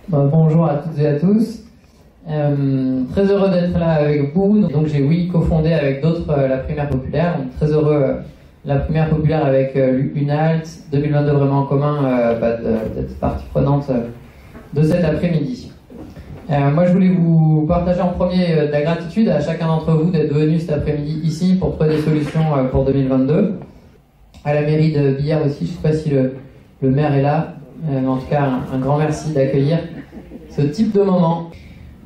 Bonjour à toutes et à tous. Très heureux d'être là avec vous. Donc j'ai cofondé avec d'autres la Primaire Populaire. Donc, très heureux la Primaire Populaire avec UNALT 2022 vraiment en commun d'être partie prenante de cet après-midi. Moi je voulais vous partager en premier de la gratitude à chacun d'entre vous d'être venu cet après-midi ici pour trouver des solutions pour 2022. À la mairie de Billard aussi, je ne sais pas si le maire est là, mais en tout cas un grand merci d'accueillir ce type de moment.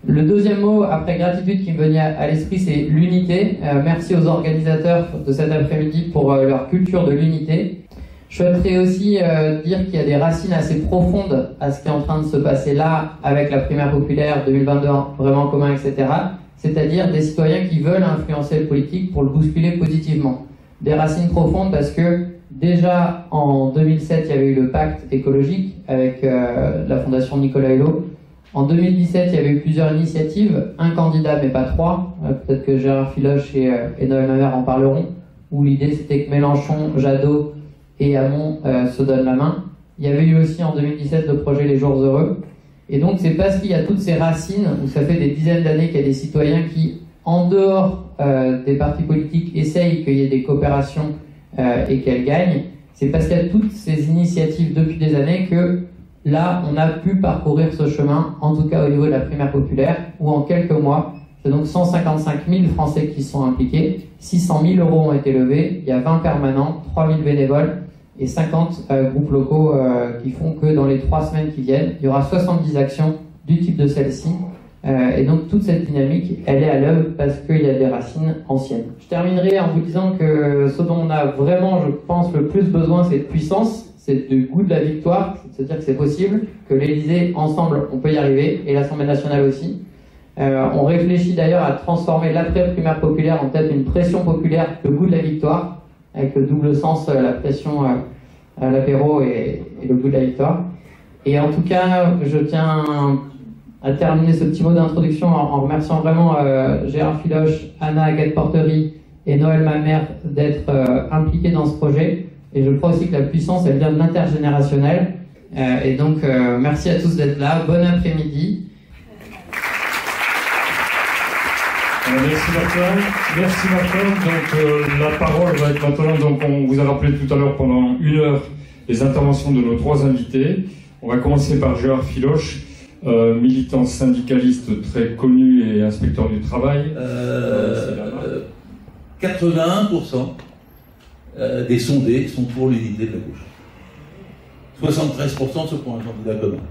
Le deuxième mot, après gratitude, qui me venait à l'esprit, c'est l'unité. Merci aux organisateurs de cet après-midi pour leur culture de l'unité. Je souhaiterais aussi dire qu'il y a des racines assez profondes à ce qui est en train de se passer là, avec la Primaire Populaire 2022, vraiment en commun, etc. C'est-à-dire des citoyens qui veulent influencer le politique pour le bousculer positivement. Des racines profondes parce que déjà en 2007, il y avait eu le pacte écologique avec la fondation Nicolas Hulot. En 2017, il y avait eu plusieurs initiatives, un candidat mais pas trois, peut-être que Gérard Filoche et Noël Mamère en parleront, où l'idée c'était que Mélenchon, Jadot et Hamon se donnent la main. Il y avait eu aussi en 2017 le projet Les Jours Heureux. Et donc c'est parce qu'il y a toutes ces racines, où ça fait des dizaines d'années qu'il y a des citoyens qui, en dehors des partis politiques, essayent qu'il y ait des coopérations et qu'elles gagnent. C'est parce qu'il y a toutes ces initiatives depuis des années que là, on a pu parcourir ce chemin, en tout cas au niveau de la Primaire Populaire, où en quelques mois, c'est donc 155 000 Français qui sont impliqués, 600 000 euros ont été levés, il y a 20 permanents, 3 000 bénévoles et 50 groupes locaux qui font que dans les 3 semaines qui viennent, il y aura 70 actions du type de celle-ci. Et donc toute cette dynamique, elle est à l'œuvre parce qu'il y a des racines anciennes. Je terminerai en vous disant que ce dont on a vraiment, je pense, le plus besoin, c'est de puissance. C'est du goût de la victoire, c'est de se dire que c'est possible, que l'Élysée, ensemble, on peut y arriver, et l'Assemblée nationale aussi. On réfléchit d'ailleurs à transformer l'après-primaire populaire en peut-être une pression populaire, le goût de la victoire, avec le double sens, la pression à l'apéro et le goût de la victoire. Et en tout cas, je tiens à terminer ce petit mot d'introduction en remerciant vraiment Gérard Filoche, Anna Agathe-Porterie et Noël Mamère d'être impliqués dans ce projet. Et je crois aussi que la puissance, elle vient de l'intergénérationnel. Et donc, merci à tous d'être là. Bon après-midi. Merci Martin. Merci Martin. Donc, la parole va être maintenant. Donc, on vous a rappelé tout à l'heure pendant 1 heure les interventions de nos 3 invités. On va commencer par Gérard Filoche, militant syndicaliste très connu et inspecteur du travail. 81% des sondés sont pour l'unité de la gauche. 73% sont pour un candidat commun.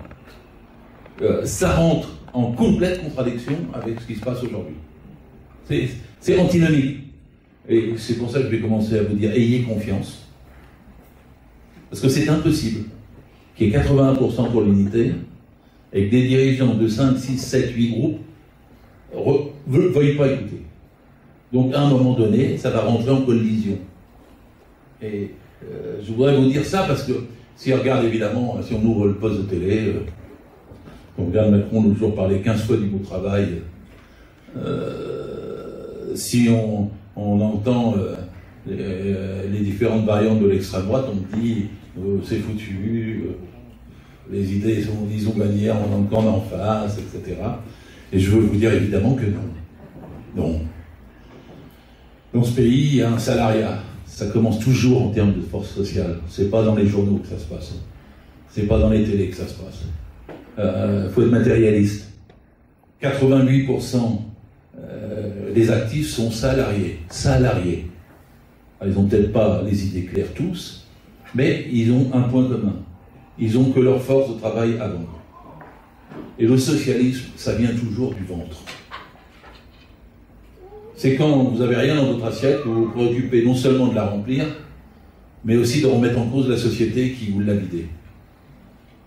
Ça rentre en complète contradiction avec ce qui se passe aujourd'hui. C'est antinomique. Et c'est pour ça que je vais commencer à vous dire, ayez confiance. Parce que c'est impossible qu'il y ait 81% pour l'unité et que des dirigeants de 5, 6, 7, 8 groupes ne veuillent pas écouter. Donc à un moment donné, ça va rentrer en collision. Et je voudrais vous dire ça parce que si on regarde évidemment, si on ouvre le poste de télé, on regarde Macron l'autre jour parler 15 fois du mot travail, si on entend les différentes variantes de l'extrême droite, on dit c'est foutu, les idées sont disons manières, on en camp en face, etc. Et je veux vous dire évidemment que non. Non. Dans ce pays, il y a un salariat. Ça commence toujours en termes de force sociale. C'est pas dans les journaux que ça se passe. C'est pas dans les télés que ça se passe. Faut être matérialiste. 88% des actifs sont salariés. Salariés. Ils n'ont peut-être pas les idées claires tous, mais ils ont un point commun. Ils ont que leur force de travail à vendre. Et le socialisme, ça vient toujours du ventre. C'est quand vous n'avez rien dans votre assiette que vous vous préoccupez non seulement de la remplir, mais aussi de remettre en cause la société qui vous l'a vidée.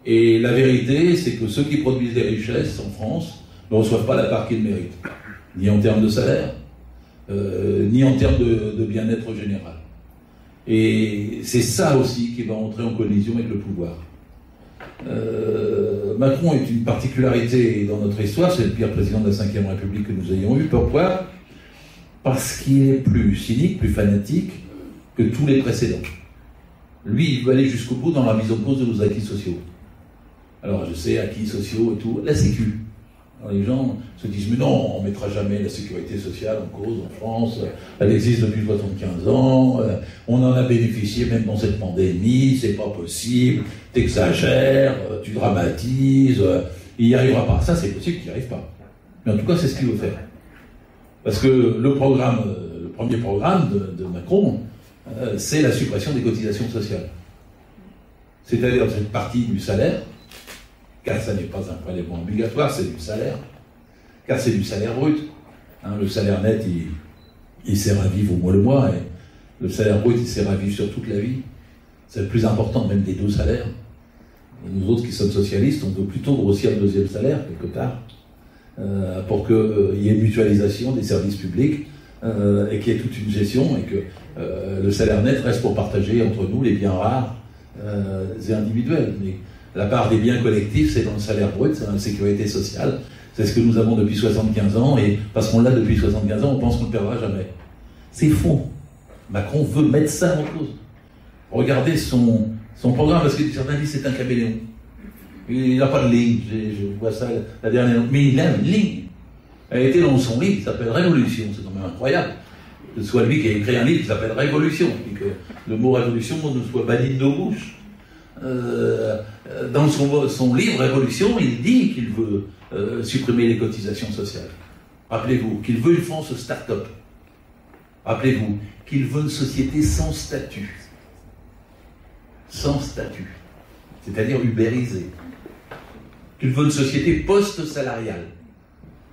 Et la vérité, c'est que ceux qui produisent des richesses en France ne reçoivent pas la part qu'ils méritent, ni en termes de salaire, ni en termes de bien-être général. Et c'est ça aussi qui va entrer en collision avec le pouvoir. Macron est une particularité dans notre histoire, c'est le pire président de la Ve République que nous ayons eu. Pourquoi ? Parce qu'il est plus cynique, plus fanatique que tous les précédents. Lui, il veut aller jusqu'au bout dans la mise en cause de nos acquis sociaux. Alors je sais, acquis sociaux et tout, la Sécu. Alors, les gens se disent, mais non, on ne mettra jamais la sécurité sociale en cause en France, elle existe depuis 75 ans, on en a bénéficié même dans cette pandémie, c'est pas possible, t'exagères, tu dramatises, il n'y arrivera pas. Ça, c'est possible qu'il n'y arrive pas. Mais en tout cas, c'est ce qu'il veut faire. Parce que le premier programme de Macron, c'est la suppression des cotisations sociales. C'est-à-dire cette partie du salaire, car ça n'est pas un prélèvement obligatoire, c'est du salaire, car c'est du salaire brut. Hein, le salaire net, il sert à vivre au moins le mois, et le salaire brut, il sert à vivre sur toute la vie. C'est le plus important même des deux salaires. Et nous autres qui sommes socialistes, on veut plutôt grossir le deuxième salaire, quelque part, pour qu'il y ait une mutualisation des services publics, et qu'il y ait toute une gestion, et que le salaire net reste pour partager entre nous les biens rares et individuels. Mais la part des biens collectifs, c'est dans le salaire brut, c'est dans la sécurité sociale. C'est ce que nous avons depuis 75 ans, et parce qu'on l'a depuis 75 ans, on pense qu'on ne le perdra jamais. C'est faux. Macron veut mettre ça en cause. Regardez son programme, parce que certains disent c'est un caméléon. Il n'a pas de ligne, je vois ça la dernière. Mais il a une ligne. Elle était dans son livre qui s'appelle Révolution, c'est quand même incroyable. Que ce soit lui qui a écrit un livre qui s'appelle Révolution, et que le mot révolution ne soit banni de nos bouches. Dans son livre Révolution, il dit qu'il veut supprimer les cotisations sociales. Rappelez-vous qu'il veut une France start-up. Rappelez-vous qu'il veut une société sans statut. Sans statut. C'est-à-dire ubérisée. Qu'il veut une société post-salariale.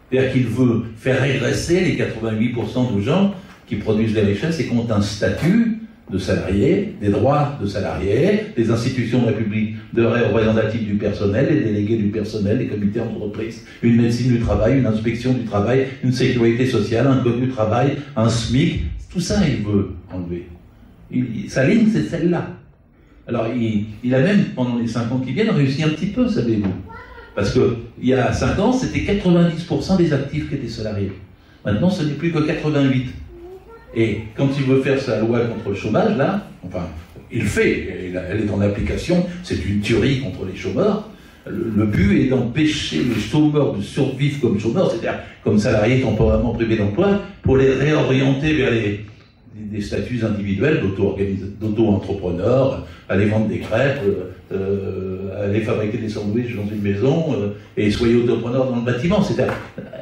C'est-à-dire qu'il veut faire régresser les 88% de gens qui produisent des richesses et qui ont un statut de salariés, des droits de salariés, des institutions de représentatives du personnel, des délégués du personnel, des comités d'entreprise, une médecine du travail, une inspection du travail, une sécurité sociale, un code du travail, un SMIC, tout ça il veut enlever. Sa ligne c'est celle-là. Alors il a même, pendant les 5 ans qui viennent, réussi un petit peu, savez-vous. Parce qu'il y a 5 ans, c'était 90% des actifs qui étaient salariés. Maintenant, ce n'est plus que 88%. Et quand il veut faire sa loi contre le chômage, là, enfin, il le fait, elle est en application, c'est une tuerie contre les chômeurs. Le but est d'empêcher les chômeurs de survivre comme chômeurs, c'est-à-dire comme salariés temporairement privés d'emploi, pour les réorienter vers des statuts individuels d'auto-entrepreneurs, aller vendre des crêpes, aller fabriquer des sandwichs dans une maison, et soyez auto-entrepreneurs dans le bâtiment. C'est-à-dire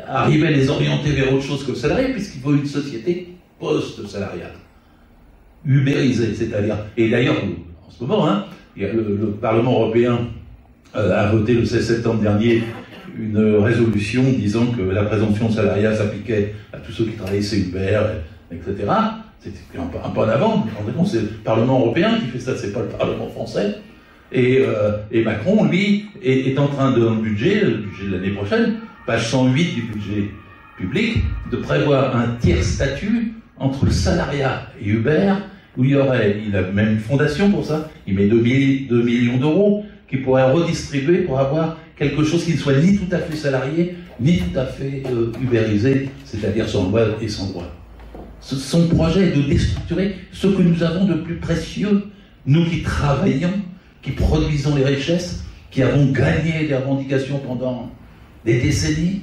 arriver à les orienter vers autre chose que le salarié, puisqu'il faut une société post-salariale, ubérisée, c'est-à-dire... Et d'ailleurs, en ce moment, hein, il y a le Parlement européen a voté le 16 septembre dernier une résolution disant que la présomption de salariat s'appliquait à tous ceux qui travaillaient chez Uber, etc. C'était un pas en avant. C'est le Parlement européen qui fait ça, c'est pas le Parlement français. Et Macron, lui, est en train, dans le budget de l'année prochaine, page 108 du budget public, de prévoir un tiers statut entre le salariat et Uber, où il a même une fondation pour ça, il met 2 millions d'euros, qui pourrait redistribuer pour avoir quelque chose qui ne soit ni tout à fait salarié, ni tout à fait ubérisé, c'est-à-dire sans loi et sans droit. Son projet est de déstructurer ce que nous avons de plus précieux, nous qui travaillons, qui produisons les richesses, qui avons gagné des revendications pendant des décennies.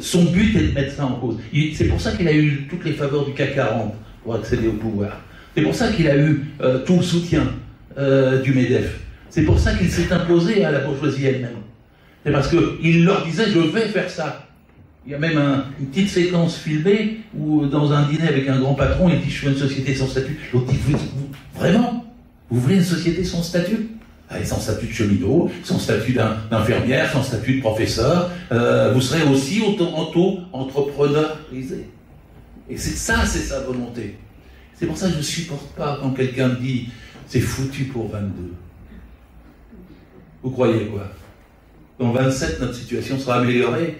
Son but est de mettre ça en cause. C'est pour ça qu'il a eu toutes les faveurs du CAC 40 pour accéder au pouvoir. C'est pour ça qu'il a eu tout le soutien du MEDEF. C'est pour ça qu'il s'est imposé à la bourgeoisie elle-même. C'est parce qu'il leur disait « je vais faire ça ». Il y a même une petite séquence filmée où, dans un dîner avec un grand patron, il dit « je veux une société sans statut ». L'autre dit « vraiment ? Vous voulez une société sans statut ?» Sans statut de cheminot, sans statut d'infirmière, sans statut de professeur, vous serez aussi auto-entrepreneurisé. Et c'est sa volonté. C'est pour ça que je ne supporte pas quand quelqu'un dit « c'est foutu pour 22 ». Vous croyez quoi? Dans 27, notre situation sera améliorée.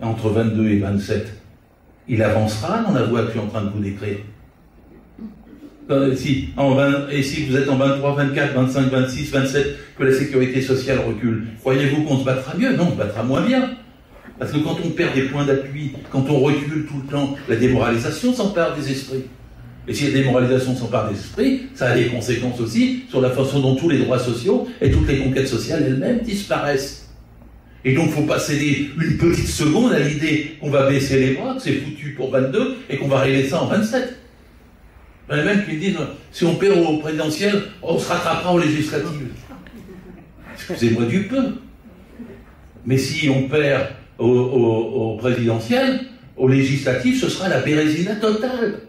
Entre 22 et 27, il avancera dans la voie que je suis en train de vous décrire. Et si vous êtes en 23, 24, 25, 26, 27, que la sécurité sociale recule, croyez-vous qu'on se battra mieux? Non, on se battra moins bien. Parce que quand on perd des points d'appui, quand on recule tout le temps, la démoralisation s'empare des esprits. Et si la démoralisation s'empare d'esprit, ça a des conséquences aussi sur la façon dont tous les droits sociaux et toutes les conquêtes sociales elles-mêmes disparaissent. Et donc, il ne faut pas céder une petite seconde à l'idée qu'on va baisser les bras, que c'est foutu pour 22 et qu'on va régler ça en 27. Il y en a même qui me disent, si on perd au présidentiel, on se rattrapera aux législatives. Excusez-moi du peu. Mais si on perd au présidentiel, aux législatives, ce sera la bérésina totale.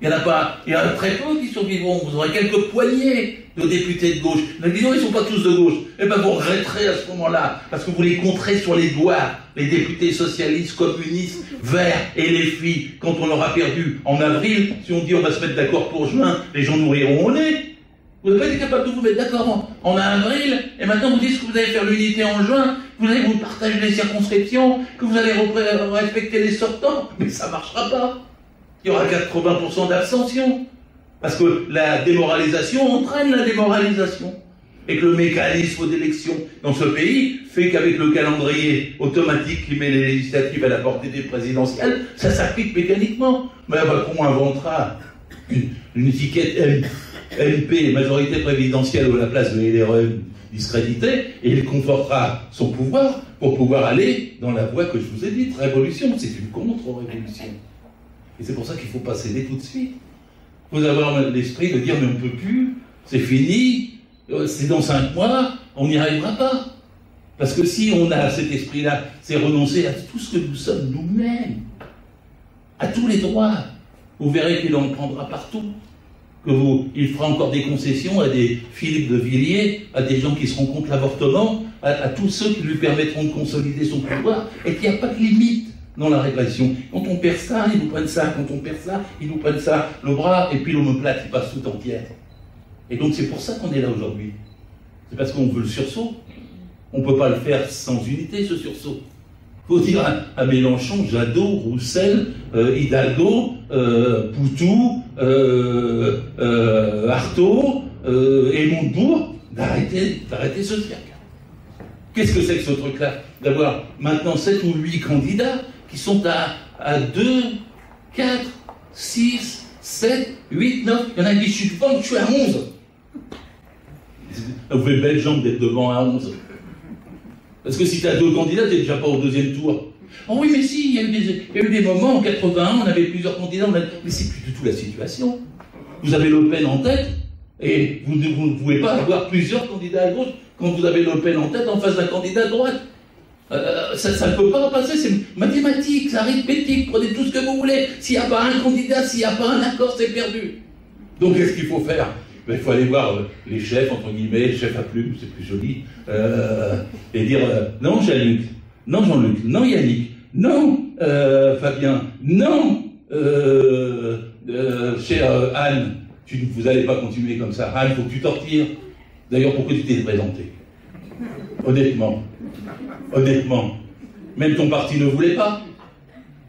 Il y en a pas, il y en a très peu qui survivront. Vous aurez quelques poignées de députés de gauche. Mais disons, ils ne sont pas tous de gauche. Eh bien, vous regretterez à ce moment-là, parce que vous les compterez sur les doigts, les députés socialistes, communistes, verts et les filles, quand on aura perdu en avril. Si on dit on va se mettre d'accord pour juin, les gens nous riront au nez. Vous n'avez pas été capable de vous mettre d'accord en avril, et maintenant vous dites que vous allez faire l'unité en juin, que vous allez vous partager les circonscriptions, que vous allez respecter les sortants, mais ça ne marchera pas. Il y aura 80% d'abstention. Parce que la démoralisation entraîne la démoralisation. Et que le mécanisme d'élection dans ce pays fait qu'avec le calendrier automatique qui met les législatives à la portée des présidentielles, ça s'applique mécaniquement. Mais Macron inventera une étiquette MP, majorité présidentielle, à la place de LRE discrédité, et il confortera son pouvoir pour pouvoir aller dans la voie que je vous ai dite, révolution. C'est une contre-révolution. Et c'est pour ça qu'il ne faut pas céder tout de suite. Il faut avoir l'esprit de dire, mais on ne peut plus, c'est fini, c'est dans 5 mois, on n'y arrivera pas. Parce que si on a cet esprit-là, c'est renoncer à tout ce que nous sommes nous-mêmes, à tous les droits. Vous verrez qu'il en prendra partout. Il fera encore des concessions à des Philippe de Villiers, à des gens qui seront contre l'avortement, à tous ceux qui lui permettront de consolider son pouvoir, et qu'il n'y a pas de limite dans la régression. Quand on perd ça, ils nous prennent ça. Quand on perd ça, ils nous prennent ça. Le bras, et puis l'omoplate, il passe tout entière. Et donc c'est pour ça qu'on est là aujourd'hui. C'est parce qu'on veut le sursaut. On ne peut pas le faire sans unité, ce sursaut. Il faut dire à Mélenchon, Jadot, Roussel, Hidalgo, Poutou, Artaud et Montebourg d'arrêter ce cirque. Qu'est-ce que c'est que ce truc-là? D'avoir maintenant 7 ou 8 candidats qui sont à 2, 4, 6, 7, 8, 9. Il y en a qui disent, je suis à 11. Vous faites belle jambe d'être devant à 11. Parce que si tu as 2 candidats, tu n'es déjà pas au 2e tour. Oh oui, mais si, il y a eu des moments, en 81, on avait plusieurs candidats, mais c'est plus du tout la situation. Vous avez Le Pen en tête, et vous ne pouvez pas avoir plusieurs candidats à gauche quand vous avez Le Pen en tête en face d'un candidat à droite. Ça ne peut pas passer, c'est mathématique, c'est arithmétique, prenez tout ce que vous voulez. S'il n'y a pas un candidat, s'il n'y a pas un accord, c'est perdu. Donc qu'est-ce qu'il faut faire? Il faut aller voir les chefs, entre guillemets, chefs à plume, c'est plus joli, et dire non Jean-Luc, non Jean-Luc, non Yannick, non Fabien, non chère Anne, vous n'allez pas continuer comme ça. Anne, il faut que tu t'en retires. D'ailleurs, pourquoi tu t'es présenté? Honnêtement, même ton parti ne voulait pas.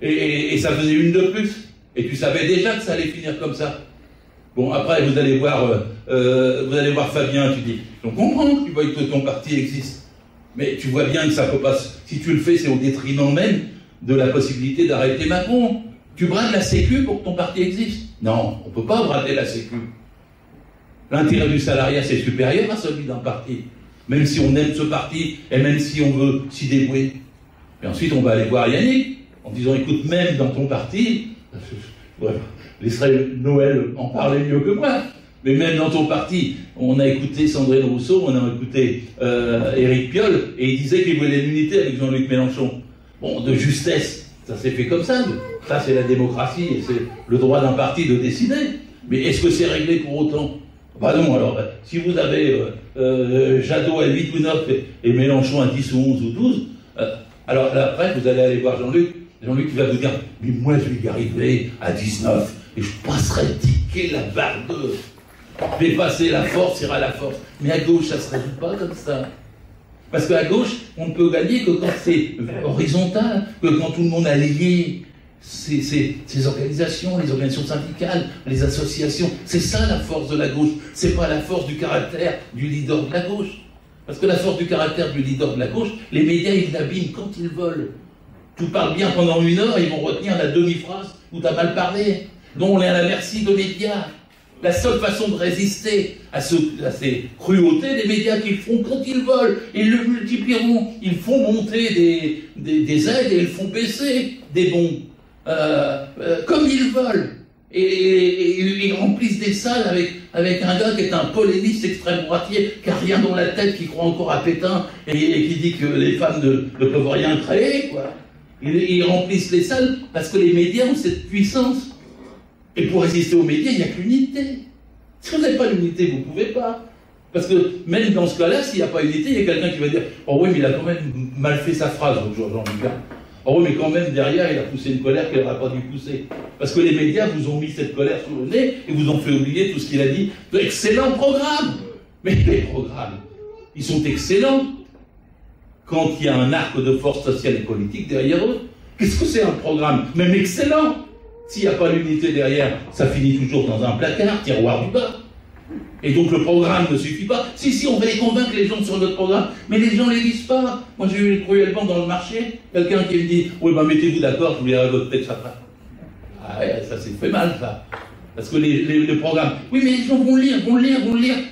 Et ça faisait une de plus. Et tu savais déjà que ça allait finir comme ça. Bon, après, vous allez voir Fabien, tu dis, on comprend que tu vois que ton parti existe. Mais tu vois bien que ça peut pas, si tu le fais, c'est au détriment même de la possibilité d'arrêter Macron. Tu brades la Sécu pour que ton parti existe. Non, on ne peut pas brader la Sécu. L'intérêt du salariat, c'est supérieur à celui d'un parti. Même si on aime ce parti, et même si on veut s'y dévouer. Et ensuite, on va aller voir Yannick, en disant, écoute, même dans ton parti, laisserai Noël en parler mieux que moi, mais même dans ton parti, on a écouté Sandrine Rousseau, on a écouté Éric Piolle, et il disait qu'il voulait l'unité avec Jean-Luc Mélenchon. Bon, de justesse, ça s'est fait comme ça. Ça, c'est la démocratie, et c'est le droit d'un parti de décider. Mais est-ce que c'est réglé pour autant? Bah non, alors, si vous avez Jadot à 8 ou 9 et Mélenchon à 10 ou 11 ou 12, alors là, après, vous allez aller voir Jean-Luc. Jean-Luc, il va vous dire, mais moi, je vais y arriver à 19, et je passerai tiquer la barre 2. Je vais passer la force, ira la force. Mais à gauche, ça ne se résout pas comme ça. Parce qu'à gauche, on ne peut gagner que quand c'est horizontal, que quand tout le monde a lié ces organisations, les organisations syndicales, les associations. C'est ça la force de la gauche. C'est pas la force du caractère du leader de la gauche. Parce que la force du caractère du leader de la gauche, les médias, ils l'abîment quand ils veulent. Tu parles bien pendant 1 heure, ils vont retenir la demi-phrase où tu as mal parlé. dont on est à la merci de médias. La seule façon de résister à ces cruautés des médias qu'ils font quand ils veulent, et ils le multiplieront, ils font monter des aides et ils font baisser des bons, comme ils veulent. Et ils remplissent des salles avec un gars qui est un polémiste extrême droitier, qui n'a rien dans la tête, qui croit encore à Pétain, et qui dit que les femmes ne peuvent rien créer, quoi. Ils remplissent les salles parce que les médias ont cette puissance. Et pour résister aux médias, il n'y a que l'unité. Si vous n'avez pas l'unité, vous ne pouvez pas. Parce que même dans ce cas-là, s'il n'y a pas d'unité, il y a quelqu'un qui va dire « Oh oui, mais il a quand même mal fait sa phrase, Jean-Lucas. Oh oui, mais quand même, derrière, il a poussé une colère qu'il n'aurait pas dû pousser. » Parce que les médias vous ont mis cette colère sous le nez et vous ont fait oublier tout ce qu'il a dit. Excellent programme. Mais les programmes, ils sont excellents quand il y a un arc de force sociale et politique derrière eux. Qu'est-ce que c'est un programme? Même excellent. S'il n'y a pas l'unité derrière, ça finit toujours dans un placard, tiroir du bas. Et donc le programme ne suffit pas. Si, on va les convaincre les gens sur notre programme, mais les gens ne les lisent pas. Moi j'ai eu cruellement dans le marché, quelqu'un qui me dit « Oui, ben mettez-vous d'accord, je vous lirai votre texte après. » Ah ouais, ça s'est fait mal, ça. Parce que les programmes... Oui, mais les gens vont lire.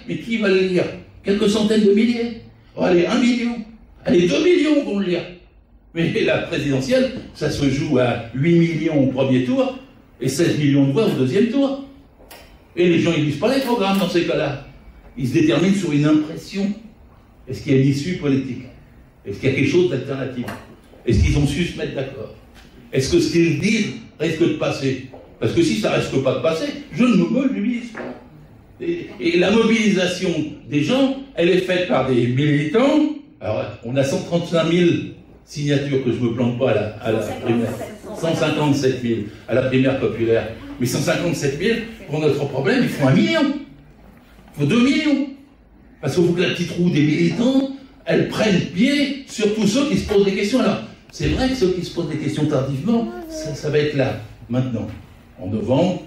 Mais qui va les lire? Quelques centaines de milliers. Oh, allez, 1 million. Allez, 2 millions vont le lire. Mais la présidentielle, ça se joue à 8 millions au premier tour et 16 millions de voix au deuxième tour. Et les gens, ils ne lisent pas les programmes dans ces cas-là. Ils se déterminent sur une impression. Est-ce qu'il y a une issue politique? Est-ce qu'il y a quelque chose d'alternatif? Est-ce qu'ils ont su se mettre d'accord? Est-ce que ce qu'ils disent risque de passer? Parce que si ça risque pas de passer, je ne me mobilise pas. Et la mobilisation des gens, elle est faite par des militants. Alors, on a 135 000 signatures, que je ne me plante pas à la primaire. 157 000 à la primaire populaire. Mais 157 000, pour notre problème, il faut 1 million. Il faut 2 millions. Parce qu'il faut que la petite roue des militants, elle prenne pied sur tous ceux qui se posent des questions. Alors, c'est vrai que ceux qui se posent des questions tardivement, ça va être là, maintenant. En novembre,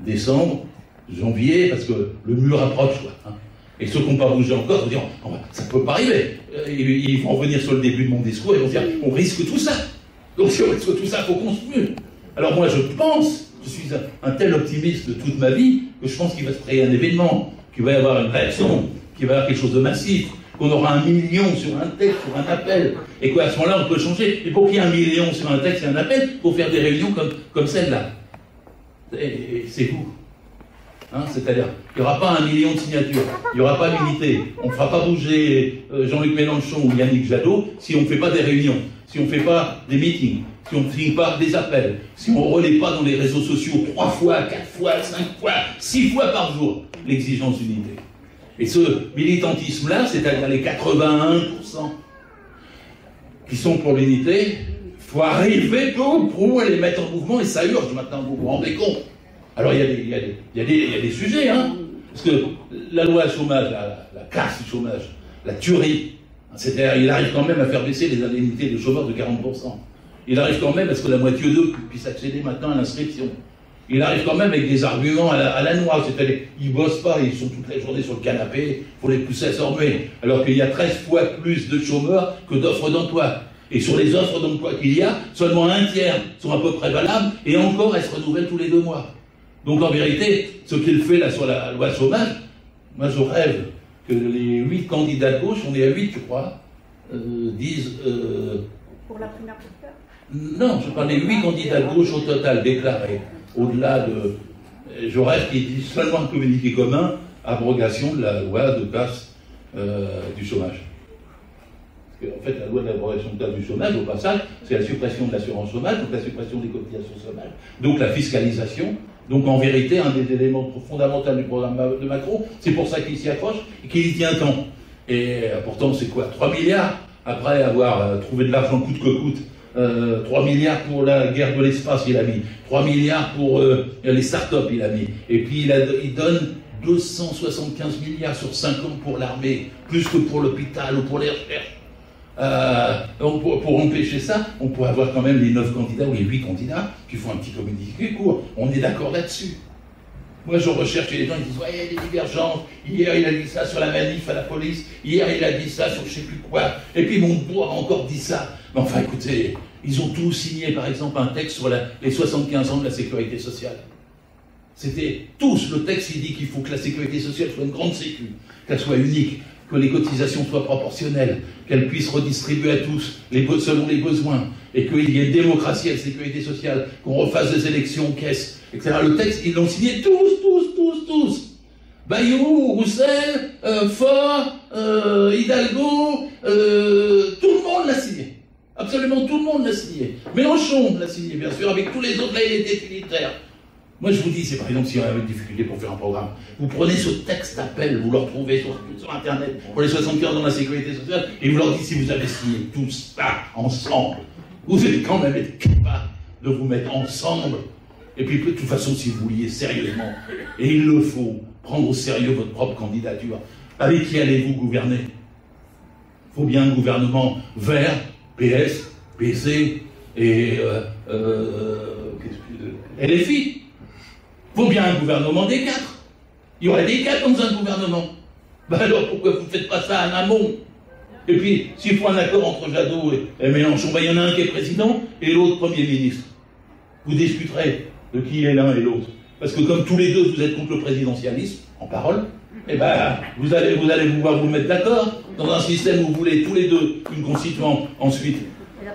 décembre, janvier, parce que le mur approche, quoi. Hein. Et ceux qui n'ont pas bougé encore vont dire oh, ça ne peut pas arriver. Ils vont revenir sur le début de mon discours et vont dire on risque tout ça. Donc si on risque tout ça, il faut qu'on se mue. Alors moi je pense, je suis un tel optimiste de toute ma vie, que je pense qu'il va se créer un événement, qu'il va y avoir une réaction, qu'il va y avoir quelque chose de massif, qu'on aura 1 million sur un texte, sur un appel, et qu'à ce moment-là on peut changer. Et pour qu'il y ait 1 million sur un texte et un appel, il faut faire des réunions comme celle-là. Et c'est vous. Hein, c'est-à-dire, il n'y aura pas 1 million de signatures, il n'y aura pas l'unité, on ne fera pas bouger Jean-Luc Mélenchon ou Yannick Jadot si on ne fait pas des réunions, si on ne fait pas des meetings, si on ne fait pas des appels, si on ne relaie pas dans les réseaux sociaux 3 fois, 4 fois, 5 fois, 6 fois par jour l'exigence d'unité. Et ce militantisme-là, c'est-à-dire les 81% qui sont pour l'unité, il faut arriver pour les mettre en mouvement et ça urge maintenant, vous vous rendez compte. Alors il y a des sujets, hein, parce que la loi chômage, la casse du chômage, la tuerie, c'est-à-dire il arrive quand même à faire baisser les indemnités de chômeurs de 40%. Il arrive quand même à ce que la moitié d'eux puissent accéder maintenant à l'inscription. Il arrive quand même avec des arguments à la noix, c'est-à-dire ils bossent pas, ils sont toute la journée sur le canapé, il faut les pousser à se remuer, alors qu'il y a 13 fois plus de chômeurs que d'offres d'emploi. Et sur les offres d'emploi qu'il y a, seulement 1/3 sont à peu près valables, et encore elles se renouvellent tous les 2 mois. Donc en vérité, ce qu'il fait là sur la loi chômage, moi je rêve que les 8 candidats de gauche, on est à 8 je crois, disent... Pour la primaire populaire? Non, je parle des 8 candidats de gauche au total déclarés. Au-delà de... Je rêve qu'ils disent seulement un communiqué commun, abrogation de la loi de casse du chômage. Parce qu'en fait, la loi de l'abrogation de casse du chômage, au passage, c'est la suppression de l'assurance chômage, donc la suppression des cotisations chômage, donc la fiscalisation. Donc en vérité, un des éléments fondamentaux du programme de Macron, c'est pour ça qu'il s'y accroche et qu'il y tient tant. Et pourtant, c'est quoi? 3 milliards, après avoir trouvé de l'argent coûte que coûte. 3 milliards pour la guerre de l'espace, il a mis. 3 milliards pour les start-up, il a mis. Et puis il donne 275 milliards sur 5 ans pour l'armée, plus que pour l'hôpital ou pour les recherches. Pour empêcher ça, on pourrait avoir quand même les 9 candidats ou les 8 candidats qui font un petit communiqué court. On est d'accord là-dessus. Moi, je recherche les gens, ils disent « Ouais, il y a des divergences. Hier, il a dit ça sur la manif à la police. Hier, il a dit ça sur je ne sais plus quoi. Et puis, Montebourg a encore dit ça. » Mais enfin, écoutez, ils ont tous signé, par exemple, un texte sur les 75 ans de la sécurité sociale. C'était tous, le texte il dit qu'il faut que la sécurité sociale soit une grande sécu, qu'elle soit unique, que les cotisations soient proportionnelles, qu'elles puissent redistribuer à tous selon les besoins, et qu'il y ait une démocratie à la sécurité sociale, qu'on refasse des élections, caisses, etc. Le texte, ils l'ont signé tous. Bayou, Roussel, Faure, Hidalgo, tout le monde l'a signé. Absolument tout le monde l'a signé. Mélenchon l'a signé, bien sûr, avec tous les autres, là, il était utilitaire. Moi, je vous dis, c'est par exemple, si on avait une difficulté pour faire un programme, vous prenez ce texte d'appel, vous le retrouvez sur Internet, pour les 75 dans la sécurité sociale, et vous leur dites si vous avez signé tout ça ensemble, vous allez quand même être capable de vous mettre ensemble. Et puis, de toute façon, si vous vouliez sérieusement, et il le faut, prendre au sérieux votre propre candidature, avec qui allez-vous gouverner? Il faut bien un gouvernement vert, PS, PC et LFI. Il faut bien un gouvernement des quatre. Il y aurait des quatre dans un gouvernement. Ben alors pourquoi vous ne faites pas ça en amont? Et puis, s'il faut un accord entre Jadot et Mélenchon, ben il y en a un qui est président et l'autre Premier ministre. Vous discuterez de qui est l'un et l'autre. Parce que comme tous les deux, vous êtes contre le présidentialisme, en parole, eh ben, vous allez pouvoir vous mettre d'accord dans un système où vous voulez tous les deux une constituante ensuite.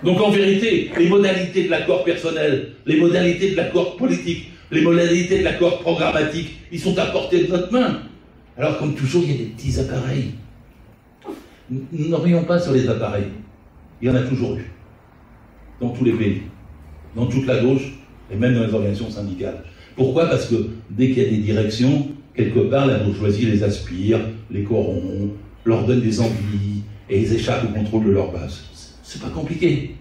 Donc en vérité, les modalités de l'accord personnel, les modalités de l'accord politique, les modalités de l'accord programmatique, ils sont à portée de notre main. Alors comme toujours, il y a des petits appareils. Nous n'en rions pas sur les appareils. Il y en a toujours eu. Dans tous les pays. Dans toute la gauche, et même dans les organisations syndicales. Pourquoi? Parce que dès qu'il y a des directions, quelque part, la bourgeoisie les aspire, les corrompt, leur donne des envies, et ils échappent au contrôle de leur base. C'est pas compliqué.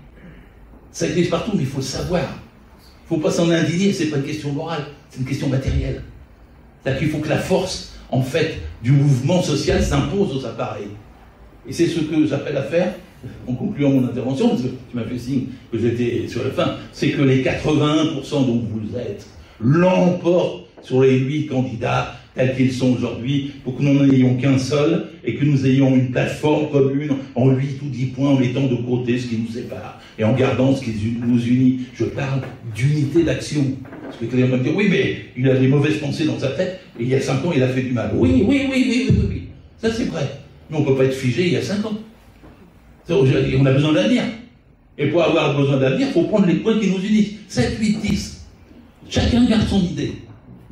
Ça existe partout, mais il faut le savoir. Il ne faut pas s'en indigner, c'est pas une question morale, c'est une question matérielle. C'est-à-dire qu'il faut que la force, en fait, du mouvement social s'impose aux appareils. Et c'est ce que j'appelle à faire, en concluant mon intervention, parce que tu m'as fait signe que j'étais sur la fin, c'est que les 81% dont vous êtes l'emportent sur les 8 candidats tels qu'ils sont aujourd'hui, pour que nous n'en ayons qu'un seul, et que nous ayons une plateforme commune en 8 ou 10 points, en mettant de côté ce qui nous sépare, et en gardant ce qui nous unit. Je parle d'unité d'action. Parce que quelqu'un va me dire, oui, mais il a des mauvaises pensées dans sa tête, et il y a 5 ans, il a fait du mal. Oui. Ça, c'est vrai. Mais on ne peut pas être figé il y a 5 ans. On a besoin d'avenir. Et pour avoir besoin d'avenir, il faut prendre les points qui nous unissent. 7, 8, 10. Chacun garde son idée.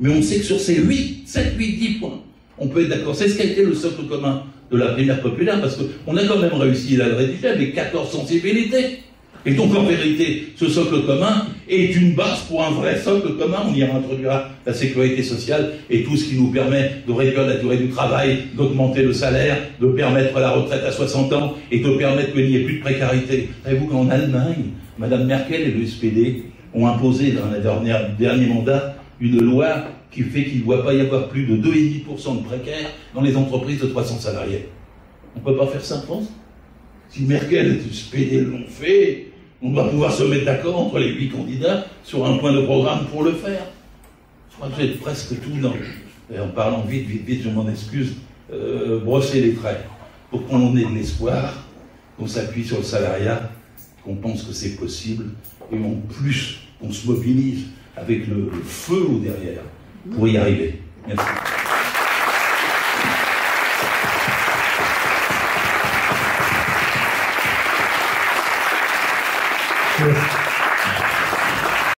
Mais on sait que sur ces 8, 7, 8, 10 points, on peut être d'accord. C'est ce qui a été le socle commun de la primaire populaire, parce qu'on a quand même réussi à le rédiger avec 14 sensibilités. Et donc, en vérité, ce socle commun est une base pour un vrai socle commun. On y introduira la sécurité sociale et tout ce qui nous permet de réduire la durée du travail, d'augmenter le salaire, de permettre la retraite à 60 ans et de permettre qu'il n'y ait plus de précarité. Savez-vous qu'en Allemagne, Mme Merkel et le SPD ont imposé dans le dernier mandat une loi qui fait qu'il ne doit pas y avoir plus de 2,5% de précaires dans les entreprises de 300 salariés. On ne peut pas faire ça en France? Si Merkel et le SPD l'ont fait, on doit pouvoir se mettre d'accord entre les 8 candidats sur un point de programme pour le faire. Je crois que j'ai presque tout dans. Et en parlant vite, je m'en excuse, brosser les traits. Pour qu'on ait de l'espoir, qu'on s'appuie sur le salariat, qu'on pense que c'est possible, et en plus, qu'on se mobilise avec le feu au derrière pour y arriver. Merci. Merci.